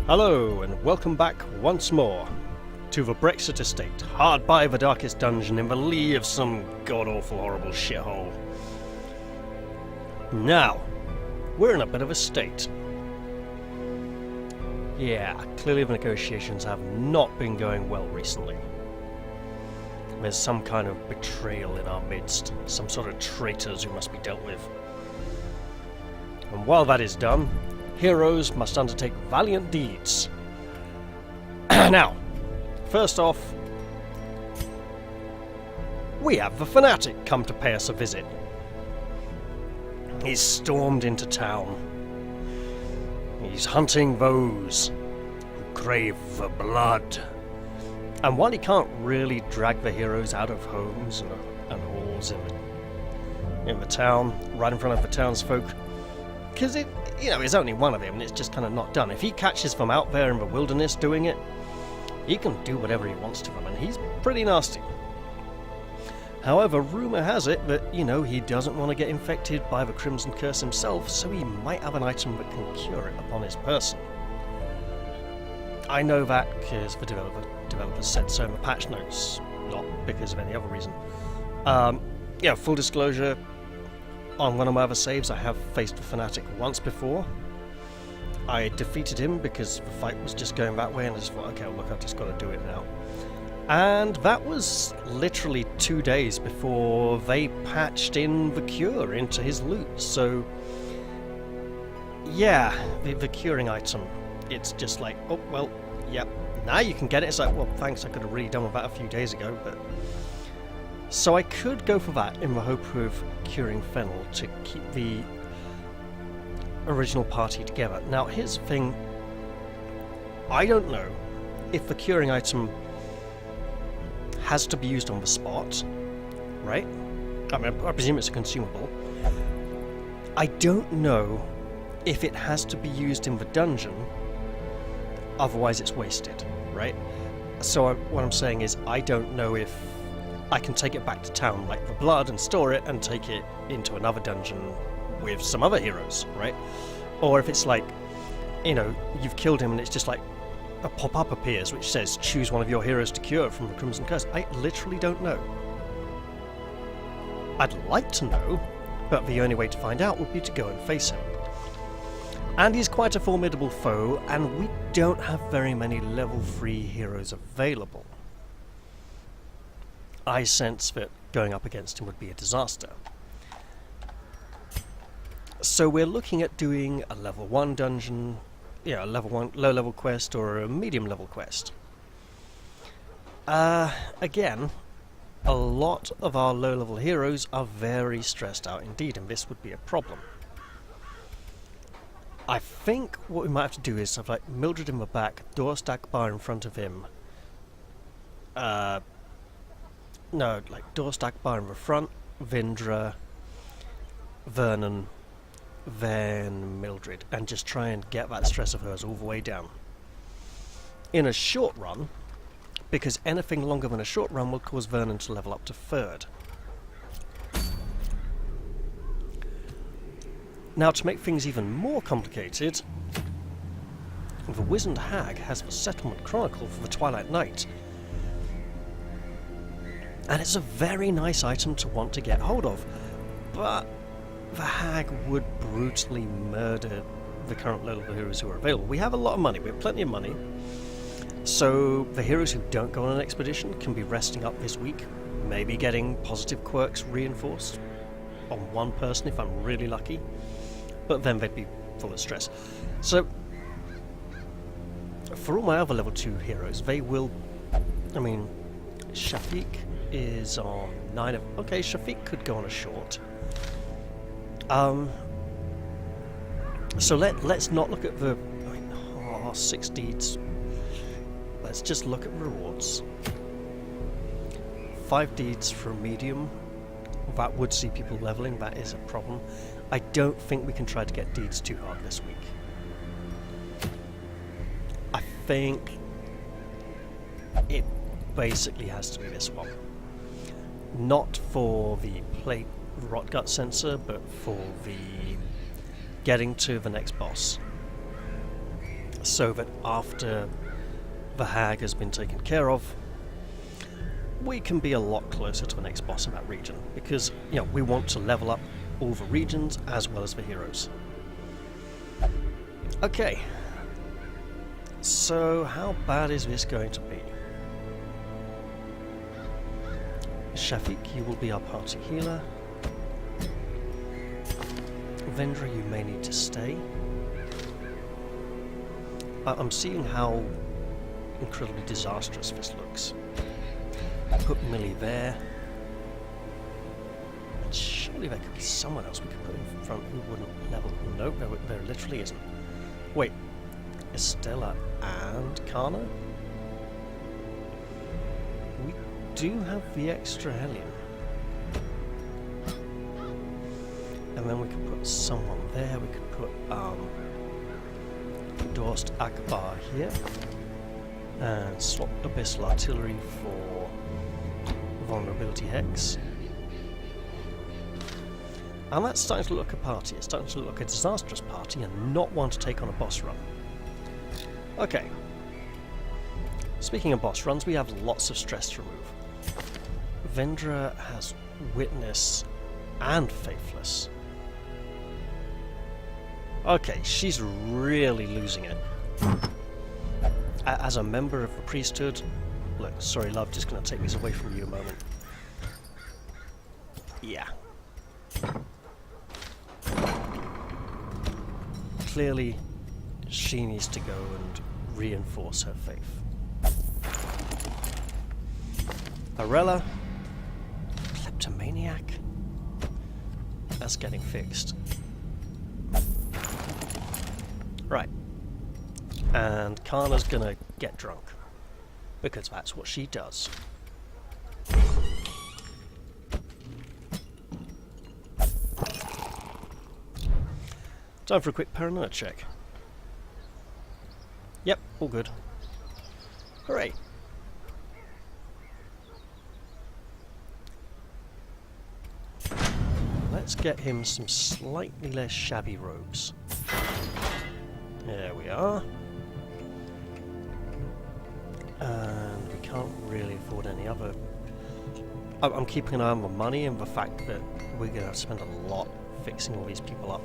Hello and welcome back once more to the Brexit Estate, hard by the darkest dungeon in the lee of some god-awful horrible shithole. Now, we're in a bit of a state. Yeah, clearly the negotiations have not been going well recently. There's some kind of betrayal in our midst, some sort of traitors who must be dealt with. And while that is done, heroes must undertake valiant deeds. Now, first off, we have the fanatic come to pay us a visit. He's stormed into town. He's hunting those who crave the blood. And while he can't really drag the heroes out of homes and halls in the town, right in front of the townsfolk, because there's only one of them and it's just kind of not done. If he catches them out there in the wilderness doing it, he can do whatever he wants to them, and he's pretty nasty. However, rumour has it that, he doesn't want to get infected by the Crimson Curse himself, so he might have an item that can cure it upon his person. I know that because the developers said so in the patch notes, not because of any other reason. Full disclosure, on one of my other saves I have faced the Fanatic once before. I defeated him because the fight was just going that way, and I just thought, okay, look, I've just got to do it now. And that was literally 2 days before they patched in the cure into his loot. So, yeah, the curing item, it's just like, oh, well, yep, now you can get it. It's like, well, thanks, I could have really done with that a few days ago, but... So I could go for that in the hope of curing Fennel to keep the original party together. Now, here's the thing. I don't know if the curing item has to be used on the spot, right? I mean, I presume it's a consumable. I don't know if it has to be used in the dungeon, otherwise it's wasted, right? So what I'm saying is, I don't know if I can take it back to town like the blood and store it and take it into another dungeon with some other heroes, right? Or if it's like, you've killed him and it's just like a pop-up appears which says choose one of your heroes to cure from the Crimson Curse. I literally don't know. I'd like to know, but the only way to find out would be to go and face him. And he's quite a formidable foe, and we don't have very many level 3 heroes available. I sense that going up against him would be a disaster. So we're looking at doing a level 1 dungeon, a level 1 low-level quest or a medium-level quest. Again, a lot of our low-level heroes are very stressed out indeed, and this would be a problem. I think what we might have to do is have like Mildred in the back, door stack bar in front of him. Door stack bar in the front, Vindra, Vernon, then Mildred, and just try and get that stress of hers all the way down. In a short run, because anything longer than a short run will cause Vernon to level up to 3rd. Now, to make things even more complicated, the Wizened Hag has the Settlement Chronicle for the Twilight Night. And it's a very nice item to want to get hold of, but the Hag would brutally murder the current low-level heroes who are available. We have a lot of money, we have plenty of money, so the heroes who don't go on an expedition can be resting up this week, maybe getting positive quirks reinforced on one person if I'm really lucky, but then they'd be full of stress. So, for all my other level 2 heroes, they will... Shafiq is on 9 of... Okay, Shafiq could go on a short. So let's not look at the 6 deeds. Let's just look at rewards. 5 deeds for a medium. That would see people leveling, that is a problem. I don't think we can try to get deeds too hard this week. I think it basically has to be this one. Not for the plate rotgut sensor, but for the getting to the next boss. so that after the hag has been taken care of, we can be a lot closer to the next boss in that region, because we want to level up all the regions as well as the heroes. Okay, so how bad is this going to be? Shafiq, you will be our party healer. Vendra, you may need to stay. I'm seeing how incredibly disastrous this looks. Put Millie there. And surely there could be someone else we could put in front who wouldn't level. Nope, there literally isn't. Wait, Estella and Kana? We do have the extra Hellion. And then we could put someone there. We could put Dorst Akbar here. And swap Abyssal Artillery for Vulnerability Hex. And that's starting to look a party. It's starting to look a disastrous party and not one to take on a boss run. Okay. Speaking of boss runs, we have lots of stress to remove. Vendra has Witness and Faithless. Okay, she's really losing it. As a member of the priesthood... Look, sorry love, just going to take these away from you a moment. Yeah. Clearly, she needs to go and reinforce her faith. Arella, Kleptomaniac. That's getting fixed. Right. And Kana's gonna get drunk. Because that's what she does. Time for a quick paranoia check. Yep, all good. Hooray! Let's get him some slightly less shabby robes. There we are. And we can't really afford any other... I'm keeping an eye on the money and the fact that we're going to have to spend a lot fixing all these people up.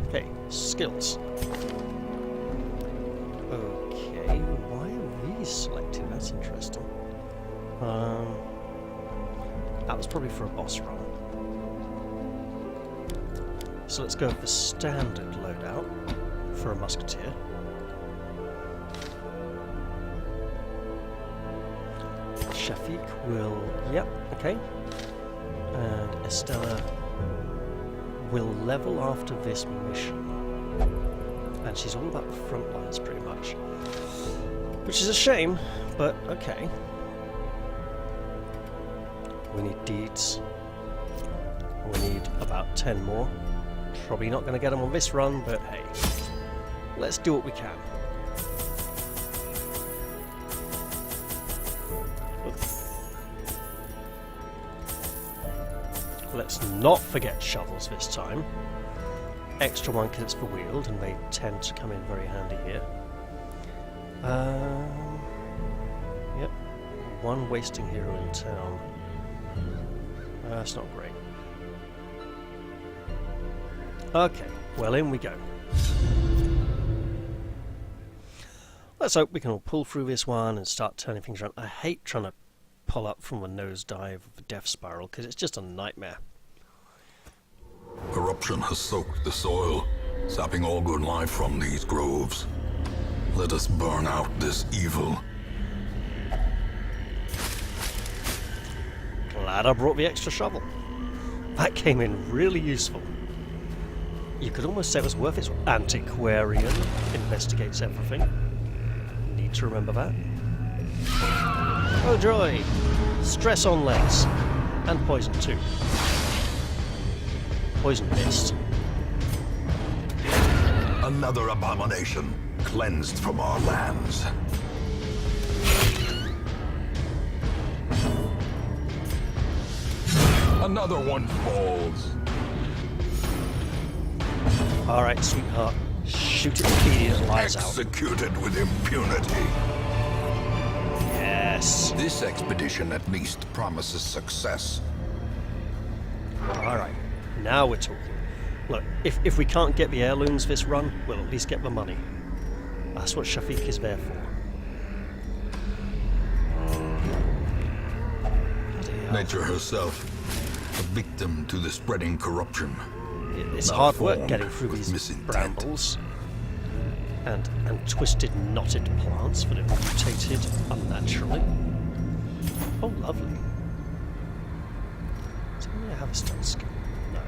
Okay, skills. Okay, why are these selected? That's interesting. That was probably for a boss run. So let's go with the standard loadout for a musketeer. Shafiq will... Yep, okay. And Estella will level after this mission. And she's all about the front lines, pretty much. Which is a shame, but okay. We need deeds. We need about 10 more. Probably not going to get them on this run, but hey. Let's do what we can. Let's not forget shovels this time. Extra one because it's for wheeled, and they tend to come in very handy here. Yep. One wasting hero in town. That's not great. Okay, well in we go. Let's hope we can all pull through this one and start turning things around. I hate trying to pull up from a nosedive of the death spiral because it's just a nightmare. Corruption has soaked the soil, sapping all good life from these groves. Let us burn out this evil. Glad I brought the extra shovel. That came in really useful. You could almost say it was worth its antiquarian. Investigates everything. Need to remember that. Oh joy! Stress on legs. And poison too. Poison mist. Another abomination, cleansed from our lands. Another one falls. Alright, sweetheart. Shh. shoot its obedient lies out. Executed with impunity. Yes. This expedition at least promises success. Alright, now we're talking. Look, if we can't get the heirlooms this run, we'll at least get the money. That's what Shafiq is there for. Nature herself, a victim to the spreading corruption. It's hard work getting through these brambles and twisted, knotted plants that have mutated unnaturally. Oh, lovely. Does anyone have a stone skill? No.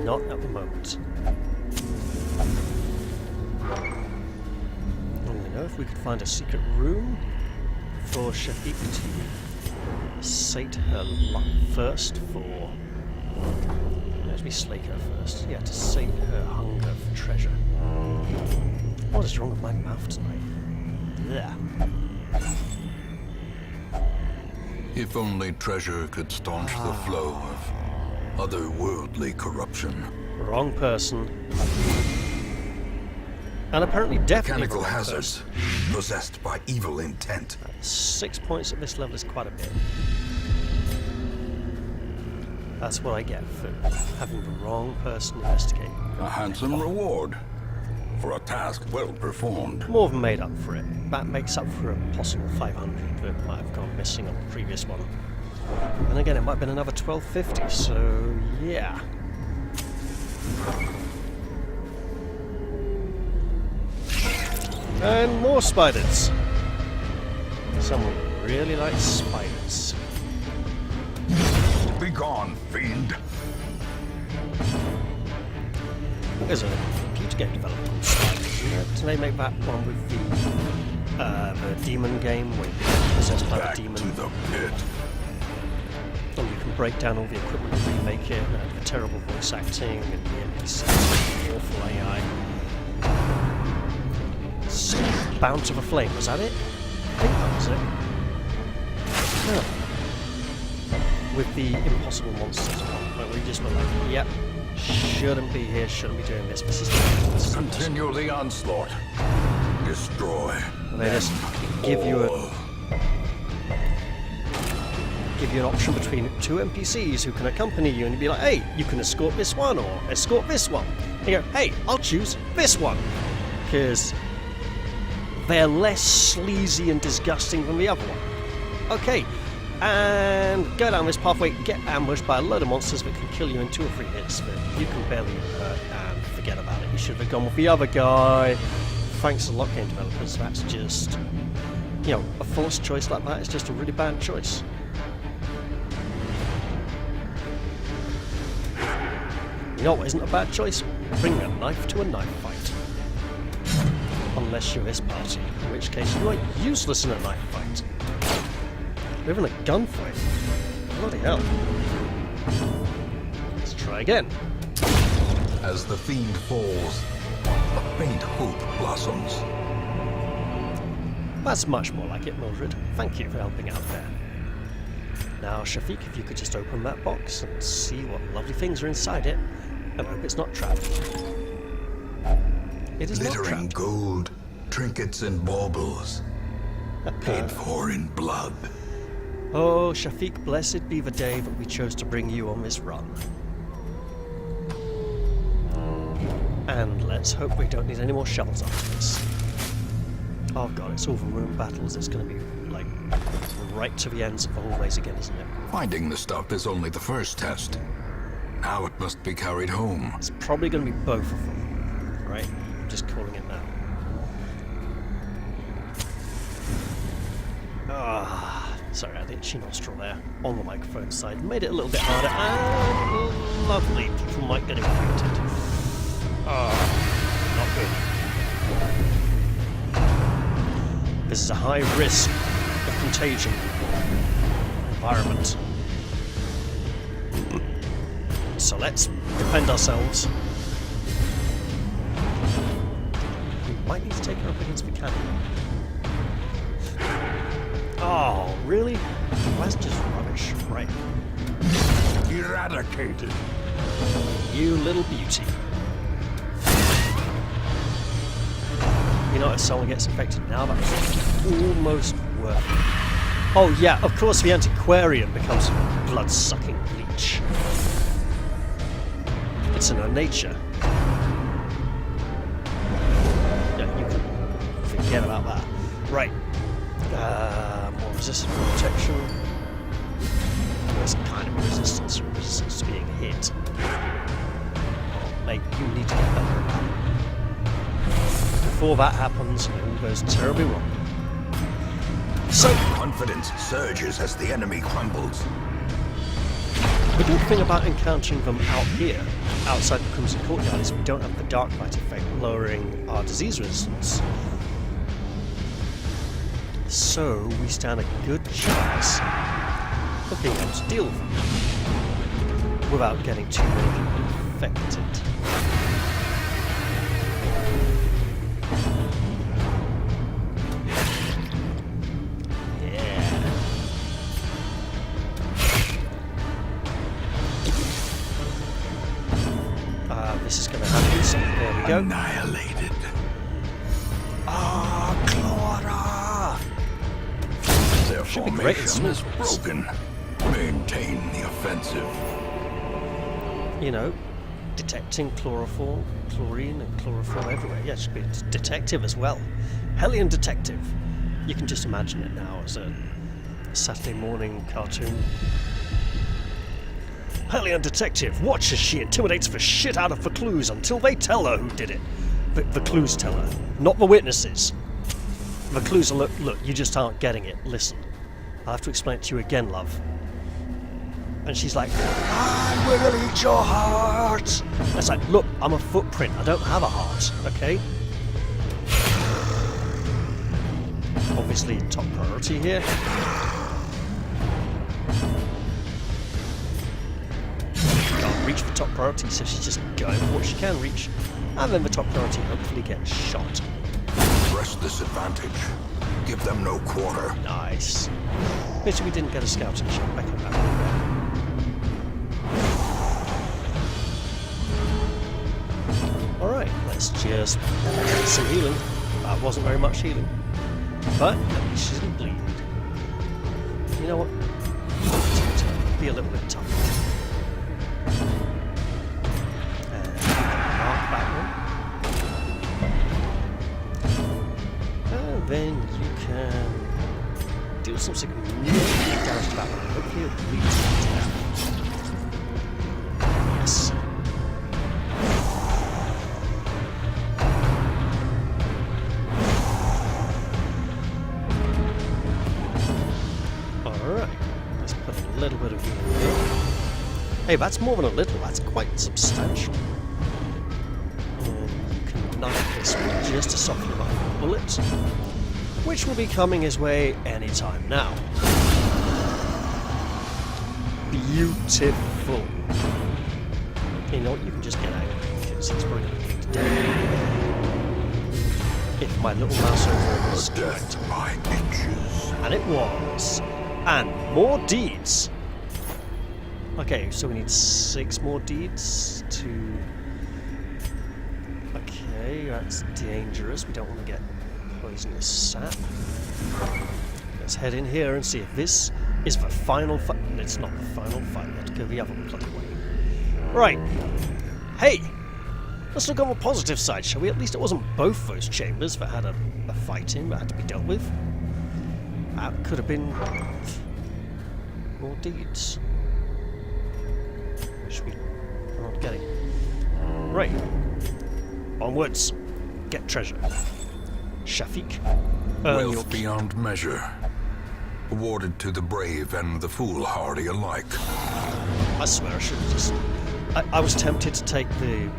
Not at the moment. I don't know if we could find a secret room for Shafiq to sate her thirst for. Let me slake her first. Yeah, to sate her hunger for treasure. What is wrong with my mouth tonight? Yeah. If only treasure could staunch the flow of otherworldly corruption. Wrong person. And apparently definitely Mechanical wrong hazards person. possessed by evil intent. 6 points at this level is quite a bit. That's what I get for having the wrong person investigate. A handsome reward for a task well performed. More than made up for it. That makes up for a possible 500 that might have gone missing on the previous one. And again, it might have been another 1250, so yeah. And more spiders. Someone really likes spiders. Begone, fiend! There's a computer game developer called Spiders. Did they make that one with the demon game where you're possessed by Back the demon? to the pit. And you can break down all the equipment and remake it, and the terrible voice acting and the NPCs, awful AI. Bound to the Flame, was that it? I think that was it. Yeah. With the impossible monsters at one point, where you just were like, yep, shouldn't be here, shouldn't be doing this. This is Continue the onslaught. Destroy. And they just give you an option between two NPCs who can accompany you, and you'd be like, hey, you can escort this one or escort this one. And you go, hey, I'll choose this one, because they're less sleazy and disgusting than the other one. Okay, and go down this pathway, get ambushed by a load of monsters that can kill you in 2 or 3 hits, but you can barely hurt and forget about it. You should have gone with the other guy. Thanks a lot, game developers. That's just, you know, a forced choice like that is just a really bad choice. You know what isn't a bad choice? Bring a knife to a knife fight. Unless you're this party, in which case you are useless in a knife fight. We're in a gunfight. Bloody hell. Let's try again. As the fiend falls, a faint hope blossoms. That's much more like it, Mildred. Thank you for helping out there. Now, Shafiq, if you could just open that box and see what lovely things are inside it, and hope it's not trapped. It is not Glittering trapped. gold, trinkets and baubles, paid for in blood. Oh, Shafiq, blessed be the day that we chose to bring you on this run. And let's hope we don't need any more shells after this. Oh god, it's all the room battles. It's going to be, like, right to the ends of the hallways again, isn't it? Finding the stuff is only the first test. Now it must be carried home. It's probably going to be both of them, right? I'm just calling it now. Sorry, I had the itchy nostril there on the microphone side. Made it a little bit harder. And lovely, people might get infected. Not good. This is a high risk of contagion environment. So let's defend ourselves. We might need to take her up against the cannon. Oh, really? That's just rubbish, right? Eradicated. You little beauty. You know, if someone gets infected now, that's almost worth it. Oh yeah, of course the antiquarian becomes a blood-sucking leech. It's in her nature. Yeah, you can forget about that. Right. More resistance protection. There's kind of resistance to being hit. Oh, mate, you need to get better at that. Before that happens, it all goes terribly wrong. So, Confidence surges as the enemy crumbles. the good thing about encountering them out here, outside the Crimson Courtyard, is we don't have the Dark Light effect lowering our disease resistance. So we stand a good chance of being able to deal with them without getting too many infected. This is going to happen, so there we go. Annihilated. Ah, Clara! Their Should be great in formation is small broken. Maintain the offensive. You know, detecting chloroform, chlorine and chloroform everywhere. Yeah, it should be a detective as well. Hellion detective. You can just imagine it now as a Saturday morning cartoon. Hellion detective, watch as she intimidates the shit out of the clues until they tell her who did it. The clues tell her, not the witnesses. The clues are, look, you just aren't getting it. Listen, I'll have to explain it to you again, love. And she's like, I will eat your heart. It's like, look, I'm a footprint. I don't have a heart, okay? Obviously, top priority here. Can't reach the top priority, so she's just going for what she can reach. And then the top priority hopefully gets shot. Press this advantage. Give them no quarter. Nice. Pity we didn't get a scouting shot back in that one. Alright, let's just get some healing. That wasn't very much healing. But at least she didn't bleed. You know what? Be a little bit tough. And mark that one. And then you can deal some significant damage to that one. Hopefully it'll bleed to death. Yes. A little bit of healing here. Hey, that's more than a little, that's quite substantial. And you can knife this one just to soften him up a bullet, which will be coming his way anytime now. Beautiful. You know what, you can just get out because it's probably going to bleed to death. If my little mouse over was correct. By inches. And it was. And more deeds. Okay, so we need 6 more deeds to... Okay, that's dangerous. We don't want to get poisonous sap. Let's head in here and see if this is the final fight. It's not the final fight. We have to go the other bloody way. Right. Hey! Let's look on the positive side, shall we? At least it wasn't both those chambers that had a fight in that had to be dealt with. That could have been more deeds. Which we're not getting. Right. Onwards. Get treasure. Shafiq. Wealth beyond measure. Awarded to the brave and the foolhardy alike. I swear I should have just... I was tempted to take the...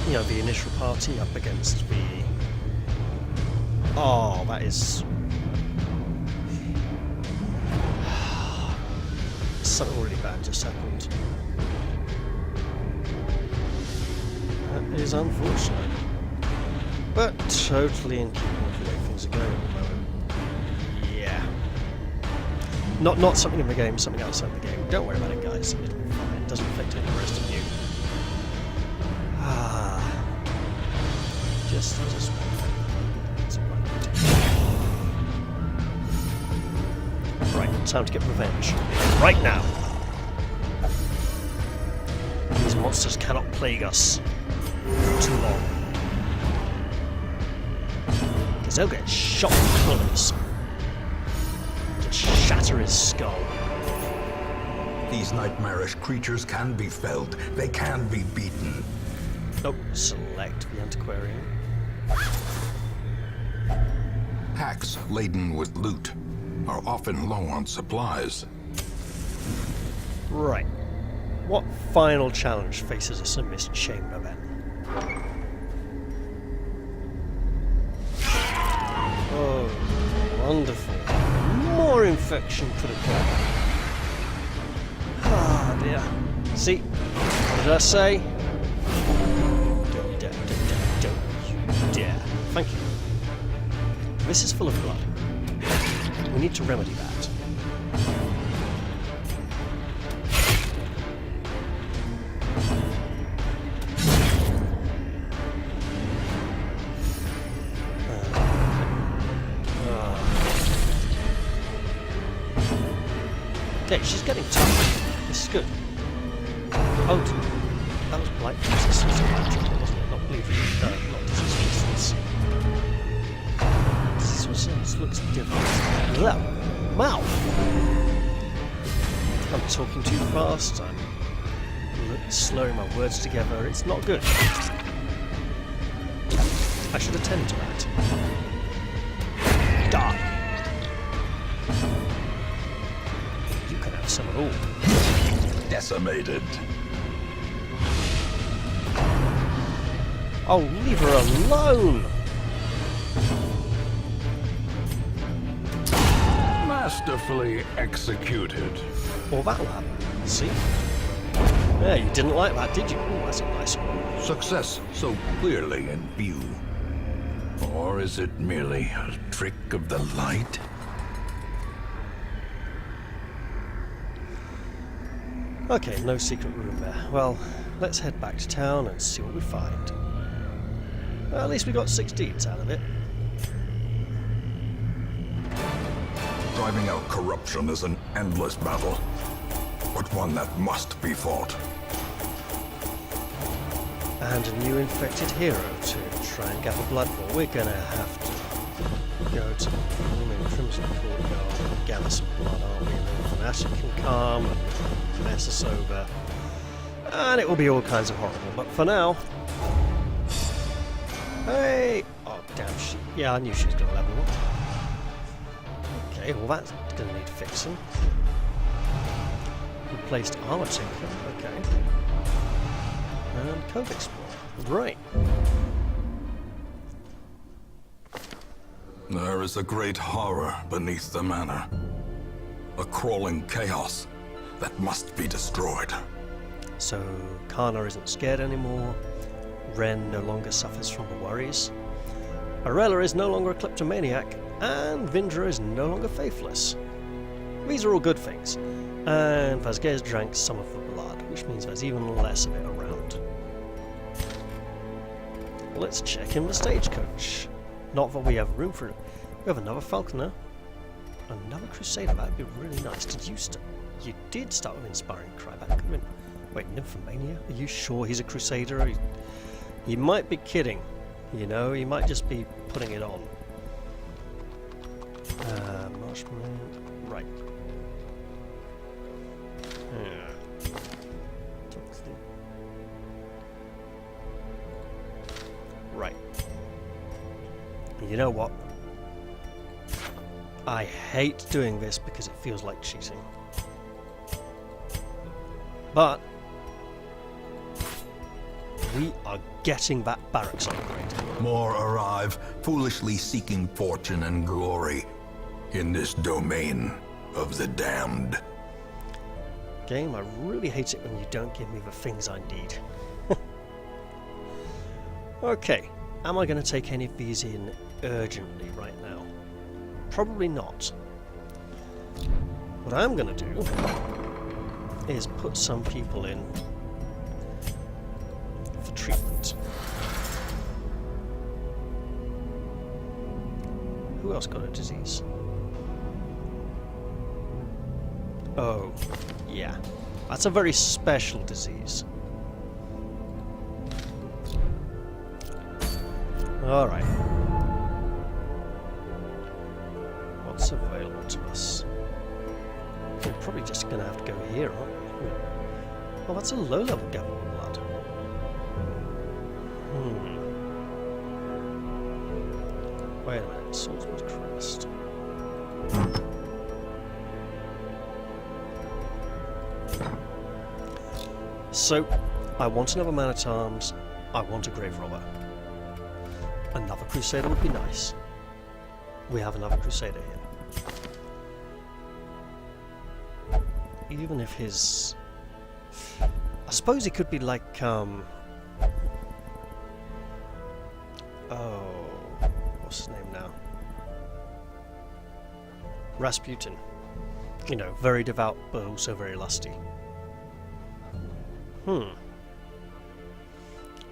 You know, the initial party up against the... Oh, that is... Something really bad just happened. That is unfortunate. But totally in keeping with the way things are going at the moment. Yeah. Not something in the game, something outside the game. Don't worry about it, guys. It'll be fine. It doesn't affect any of the rest of you. just right, time to get revenge. Right now. These monsters cannot plague us for too long. Because they'll get shot with colours. Just shatter his skull. These nightmarish creatures can be felled. They can be beaten. Oh, select the antiquarian. Hacks laden with loot are often low on supplies. Right. What final challenge faces us in this chamber then? Oh, wonderful. More infection could have come. Ah, dear. See? What did I say? Don't you dare. Thank you. This is full of blood. We need to remedy that. Okay, she's getting tough. This is good. Oh, that was blight resistance, wasn't it? Not bleed resistance. Not disease resistance. Disease resistance looks different. That mouth! I'm talking too fast. I'm slowing my words together. It's not good. I should attend to that. Die! Some at all. Decimated. Oh, leave her alone! Masterfully executed. Well, that'll happen. See? Yeah, you didn't like that, did you? Oh, that's a nice one. Success so clearly in view. Or is it merely a trick of the light? Okay, no secret room there. Well, let's head back to town and see what we find. Well, at least we got 6 deeds out of it. Driving out corruption is an endless battle, but one that must be fought. And a new infected hero to try and gather blood for. We're gonna have to go to Crimson Courtyard and gather some blood, aren't we? And then Fanatic can come and mess us over. And it will be all kinds of horrible. But for now... Hey! Oh, damn shit. Yeah, I knew she was going to level up. Okay, well that's going to need fixing. Replaced Armor Tinker. Okay. And Code Explorer. Right. There is a great horror beneath the manor. A crawling chaos that must be destroyed. So, Kana isn't scared anymore. Ren no longer suffers from the worries. Arella is no longer a kleptomaniac. And Vindra is no longer faithless. These are all good things. And Vasquez drank some of the blood, which means there's even less of it around. Let's check in the stagecoach. Not that we have room for it. We have another Falconer. Another Crusader. That'd be really nice. You did start with Inspiring Cry. That could have been... Wait, Nymphomania? Are you sure he's a Crusader? He might be kidding. You know, he might just be putting it on. Marshmallow. Right. Right. You know what? I hate doing this because it feels like cheating. But we are getting that barracks upgrade. More arrive, foolishly seeking fortune and glory in this domain of the damned. Game, I really hate it when you don't give me the things I need. Okay, am I going to take any of these in urgently right now? Probably not. What I'm going to do is put some people in for treatment. who else got a disease? Oh, yeah. That's a very special disease. Alright. What's available to us? We're probably just going to have to go here, aren't we? Oh, that's a low-level gamma blood. Wait a minute, Swordsman's Crest. So, I want another man-at-arms, I want a grave robber. Another Crusader would be nice. We have another Crusader here. Even if his... I suppose he could be like, oh... what's his name now? Rasputin. You know, very devout, but also very lusty.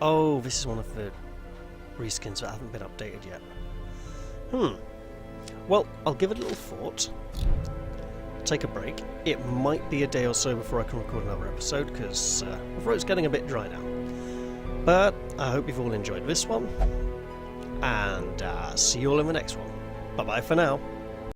Oh, this is one of the reskins that haven't been updated yet. Well, I'll give it a little thought. Take a break. It might be a day or so before I can record another episode, because my throat's getting a bit dry now. But I hope you've all enjoyed this one, and see you all in the next one. Bye-bye for now.